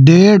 1.5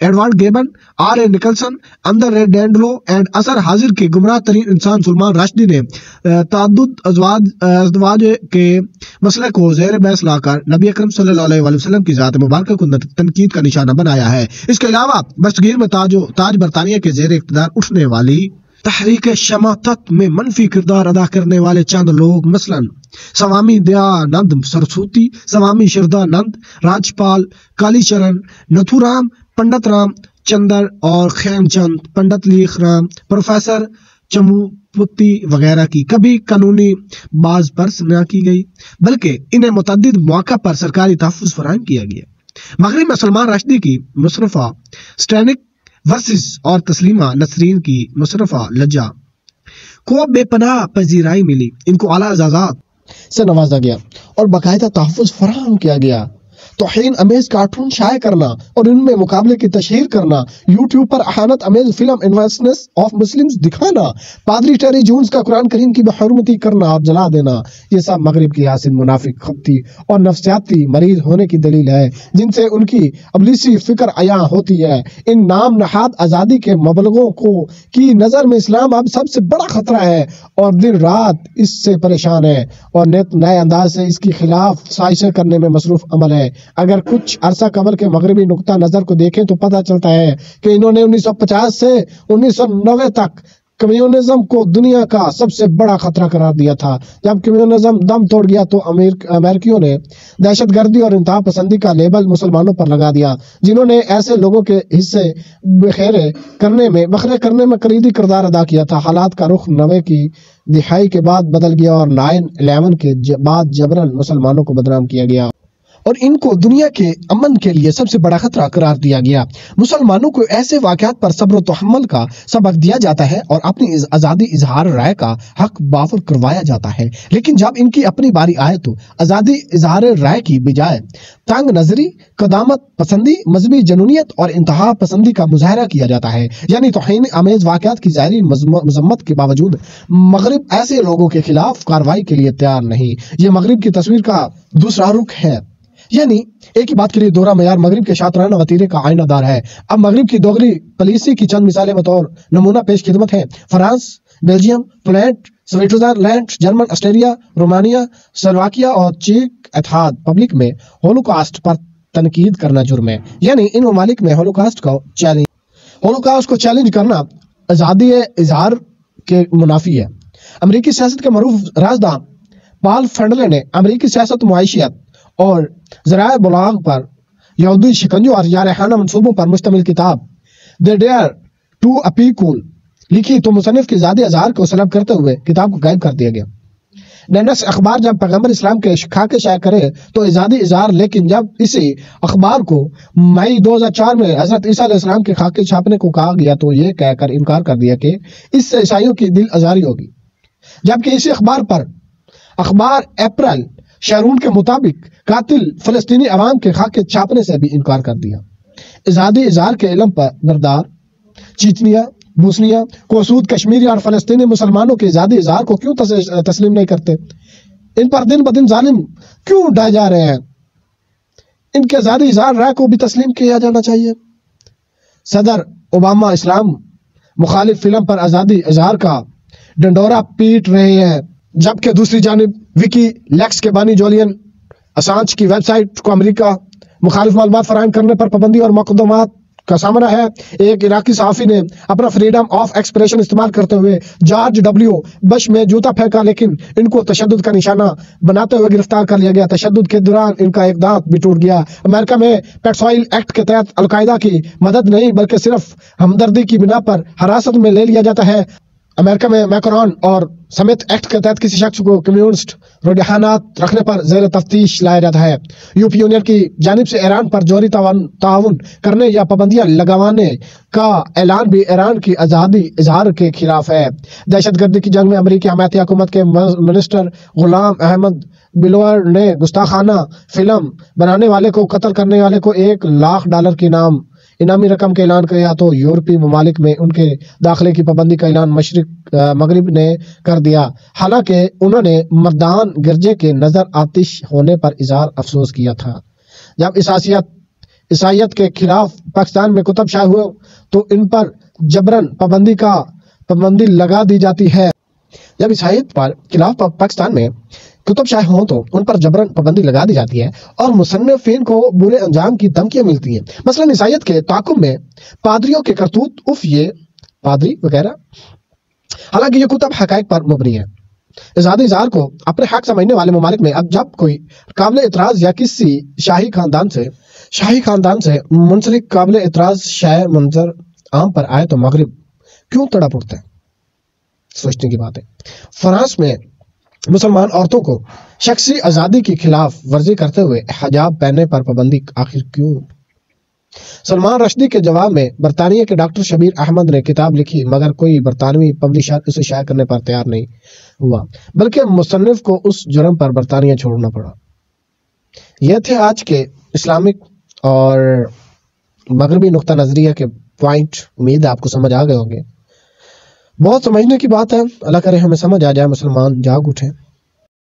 Edward Gibbon, R A Nicholson, اندر رے ڈینڈلو اینڈ اثر حاضر کے گمراہ ترین انسان سلمان راشدی نے تعدد ازدواج کے مسئلے کو زیر بحث لا کر نبی اکرم صلی اللہ علیہ وسلم کی ذات مبارکہ کو تنقید کا نشانہ بنایا ہے۔ اس کے علاوہ برصغیر میں تاج برطانیہ کے زیر اقتدار اٹھنے والی تحریک شماعت میں منفی کردار ادا کرنے والے چند لوگ مثلاً سوامی دیانند سرسوتی، سوامی شردانند، راجپال کالی چرن، نتھو رام، پنڈت رام چندر اور خیم چند، پنڈت لیخ رام، پروفیسر چموپتی وغیرہ کی کبھی قانونی باز پرس نہ کی گئی، بلکہ انہیں متعدد مواقع پر سرکاری تحفظ فراہم کیا گیا۔ مغرب میں سلمان راشدی کی مصنفہ سٹینک ورسز اور تسلیمہ نسرین کی مصنفہ لجا کو بے پناہ پذیرائی ملی۔ ان کو اعلیٰ اعزازات سے نوازا گیا اور باقاعدہ تحفظ فراہم کیا گیا۔ توہین امیز کارٹون شائع کرنا اور ان میں مقابلے کی تشہیر کرنا، یوٹیوب پر احانت امیز فلم انویسٹنس آف مسلمز دکھانا، پادری ٹیری جونز کا قرآن کریم کی بحرمتی کرنا اور جلا دینا، یہ سب مغرب کی حاسد منافق خبتی اور نفسیاتی مریض ہونے کی دلیل ہے، جن سے ان کی ابلیسی فکر عیاں ہوتی ہے۔ ان نام نہاد آزادی کے مبلغوں کی نظر میں اسلام اب سب سے بڑا خطرہ ہے اور دن رات اس سے پریشان ہے اور نئے انداز سے اس کی خلاف سازشیں کرنے میں مصروف عمل ہے۔ اگر کچھ عرصہ قبل کے مغربی نقطہ نظر کو دیکھیں تو پتہ چلتا ہے کہ انہوں نے 1950 سے 1990 تک کمیونزم کو دنیا کا سب سے بڑا خطرہ قرار دیا تھا۔ جب کمیونزم دم توڑ گیا تو امریکیوں نے دہشت گردی اور انتہا پسندی کا لیبل مسلمانوں پر لگا دیا، جنہوں نے ایسے لوگوں کے حصے بکھرے کرنے میں کلیدی کردار ادا کیا تھا۔ حالات کا رخ 90 کی دہائی کے بعد بدل گیا اور 9/11 کے بعد جبراً مسلمانوں کو بدنام کیا گیا اور ان کو دنیا کے امن کے لیے سب سے بڑا خطرہ قرار دیا گیا۔ مسلمانوں کو ایسے واقعات پر صبر و تحمل کا سبق دیا جاتا ہے اور اپنی آزادی اظہار رائے کا حق بافر کروایا جاتا ہے، لیکن جب ان کی اپنی باری آئے تو آزادی اظہار رائے کی بجائے تنگ نظری، قدامت پسندی، مذہبی جنونیت اور انتہا پسندی کا مظاہرہ کیا جاتا ہے۔ یعنی توہین آمیز واقعات کی ظاہری مذمت کے باوجود مغرب ایسے لوگوں کے خلاف کارروائی کے لیے تیار نہیں۔ یہ مغرب کی تصویر کا دوسرا رخ ہے، یعنی ایک ہی بات کے لیے دوہرا معیار مغرب کے شاطرانہ وتیرے کا آئینہ دار ہے۔ اب مغرب کی دوغلی پالیسی کی چند مثالیں بطور نمونہ پیش خدمت ہیں۔ France, Belgium, Poland, Switzerland, German, Australia, Romania, Slovakia اور چیک اتحاد پبلک میں ہولوکاسٹ پر تنقید کرنا جرم ہے۔ یعنی ان ممالک میں ہولوکاسٹ کو چیلنج کرنا آزادی اظہار کے منافی ہے۔ امریکی سیاست کے معروف رازداں پال فنڈلے نے امریکی سیاست، معیشت اور ذرائع ابلاغ پر یہودی شکنجوں اور جارحانہ منصوبوں پر مشتمل کتاب دی ڈیئر ٹو اپیکول لکھی تو مصنف کی ذاتی اظہار کو سلب کرتے ہوئے کتاب کو غائب کر دیا گیا۔ نینس اخبار جب پیغمبر اسلام کے خاکے شائع کرے تو آزادی اظہار، لیکن جب اسی اخبار کو مئی 2004 میں حضرت عیسیٰ علیہ السلام کے خاکے چھاپنے کو کہا گیا تو یہ کہہ کر انکار کر دیا کہ اس سے عیسائیوں کی دل آزاری ہوگی، جبکہ اسی اخبار پر اخبار اپریل شارون کے مطابق قاتل فلسطینی عوام کے خاکے چھاپنے سے بھی انکار کر دیا۔ آزادی اظہار کے علم پر بردار چیچنیا، بوسنیا، کوسود، کشمیری اور فلسطینی مسلمانوں کے آزادی اظہار کو کیوں تسلیم نہیں کرتے؟ ان پر دن بدن ظالم کیوں ڈھائے جا رہے ہیں؟ ان کے آزادی اظہار رائے کو بھی تسلیم کیا جانا چاہیے۔ صدر اوباما اسلام مخالف فلم پر آزادی اظہار کا ڈنڈورا پیٹ رہے ہیں، جبکہ دوسری جانب وکی لیکس کے بانی جولین اسانج کی ویب سائٹ کو امریکہ مخالف معلومات فراہم کرنے پر پابندی اور مقدمات کا سامنا ہے۔ ایک عراقی صحافی نے اپنا فریڈم آف ایکسپریشن استعمال کرتے ہوئے جارج ڈبلیو بش میں جوتا پھینکا، لیکن ان کو تشدد کا نشانہ بناتے ہوئے گرفتار کر لیا گیا۔ تشدد کے دوران ان کا ایک دانت بھی ٹوٹ گیا۔ امریکہ میں پیٹسوائل ایکٹ کے تحت القاعدہ کی مدد نہیں بلکہ صرف ہمدردی کی بنا پر حراست میں لے لیا جاتا ہے۔ امریکہ میں میکرون اور سمتھ ایکٹ کے تحت کسی شخص کو کمیونسٹ رجحانات رکھنے پر زیر تفتیش لایا جاتا ہے۔ یورپی یونین کی جانب سے ایران پر جوہری تعاون کرنے یا پابندیاں لگوانے کا اعلان بھی ایران کی آزادی اظہار کے خلاف ہے۔ دہشت گردی کی جنگ میں امریکی حمایتی حکومت کے منسٹر غلام احمد بلور نے گستاخانہ فلم بنانے والے کو قتل کرنے والے کو $1,00,000 کی انعامی رقم کا اعلان کیا تو یورپی ممالک میں ان کے داخلے کی پابندی کا اعلان مغرب نے کر دیا، حالانکہ انہوں نے مردان گرجے کے نظر آتش ہونے پر اظہار افسوس کیا تھا۔ جب عیسائیت کے خلاف پاکستان میں کتب شائع ہوئے تو ان پر جبرن پابندی لگا دی جاتی ہے۔ جب عیسائیت پر خلاف پاکستان میں کتب شائع ہوں تو ان پر جبرن پابندی لگا دی جاتی ہے اور مصنفین کو برے انجام کی دھمکیاں ملتی ہیں۔ مثلا عیسائیت کے تعاقب میں پادریوں کے کرتوت یہ پادری وغیرہ، حالانکہ یہ کتب حقائق پر مبنی ہے۔ آزادی اظہار کو اپنے حق سمجھنے والے ممالک میں اب جب کوئی قابل اعتراض یا کسی شاہی خاندان سے منسلک قابل اعتراض شائع منظر عام پر آئے تو مغرب کیوں تڑپ اٹھتا ہے؟ سوچنے کی بات ہے۔ فرانس میں مسلمان عورتوں کو شخصی آزادی کی خلاف ورزی کرتے ہوئے حجاب پہننے پر پابندی آخر کیوں؟ سلمان رشدی کے جواب میں برطانیہ کے ڈاکٹر شبیر احمد نے کتاب لکھی، مگر کوئی برطانوی پبلشر اسے شائع کرنے پر تیار نہیں ہوا، بلکہ مصنف کو اس جرم پر برطانیہ چھوڑنا پڑا۔ یہ تھے آج کے اسلامک اور مغربی نقطہ نظریہ کے پوائنٹ۔ امید ہے آپ کو سمجھ آ گئے ہوں گے۔ بہت سمجھنے کی بات ہے، اللہ کرے ہمیں سمجھ آ جائے، مسلمان جاگ اٹھیں۔